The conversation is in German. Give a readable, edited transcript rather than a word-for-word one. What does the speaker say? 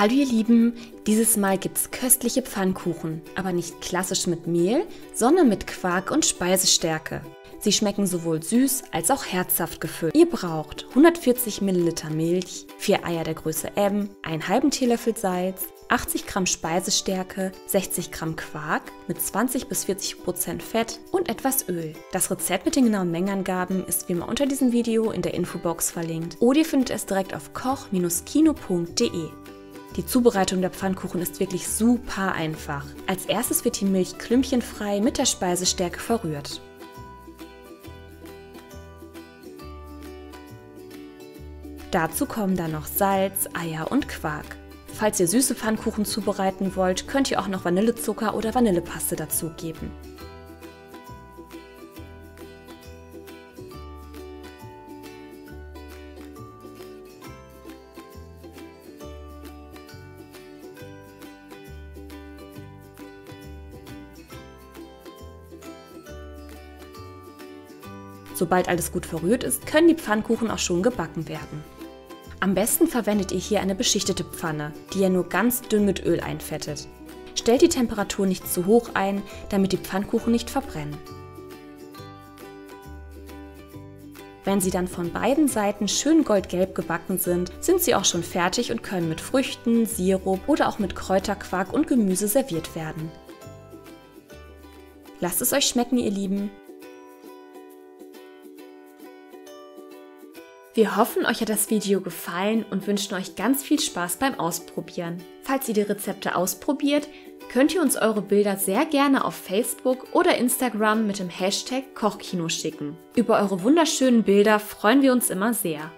Hallo ihr Lieben, dieses Mal gibt's köstliche Pfannkuchen, aber nicht klassisch mit Mehl, sondern mit Quark und Speisestärke. Sie schmecken sowohl süß als auch herzhaft gefüllt. Ihr braucht 140 ml Milch, 4 Eier der Größe M, einen halben Teelöffel Salz, 80 Gramm Speisestärke, 60 Gramm Quark mit 20-40% Fett und etwas Öl. Das Rezept mit den genauen Mengenangaben ist wie immer unter diesem Video in der Infobox verlinkt oder ihr findet es direkt auf koch-kino.de. Die Zubereitung der Pfannkuchen ist wirklich super einfach. Als erstes wird die Milch klümpchenfrei mit der Speisestärke verrührt. Dazu kommen dann noch Salz, Eier und Quark. Falls ihr süße Pfannkuchen zubereiten wollt, könnt ihr auch noch Vanillezucker oder Vanillepaste dazugeben. Sobald alles gut verrührt ist, können die Pfannkuchen auch schon gebacken werden. Am besten verwendet ihr hier eine beschichtete Pfanne, die ihr nur ganz dünn mit Öl einfettet. Stellt die Temperatur nicht zu hoch ein, damit die Pfannkuchen nicht verbrennen. Wenn sie dann von beiden Seiten schön goldgelb gebacken sind, sind sie auch schon fertig und können mit Früchten, Sirup oder auch mit Kräuterquark und Gemüse serviert werden. Lasst es euch schmecken, ihr Lieben! Wir hoffen, euch hat das Video gefallen und wünschen euch ganz viel Spaß beim Ausprobieren. Falls ihr die Rezepte ausprobiert, könnt ihr uns eure Bilder sehr gerne auf Facebook oder Instagram mit dem Hashtag Kochkino schicken. Über eure wunderschönen Bilder freuen wir uns immer sehr.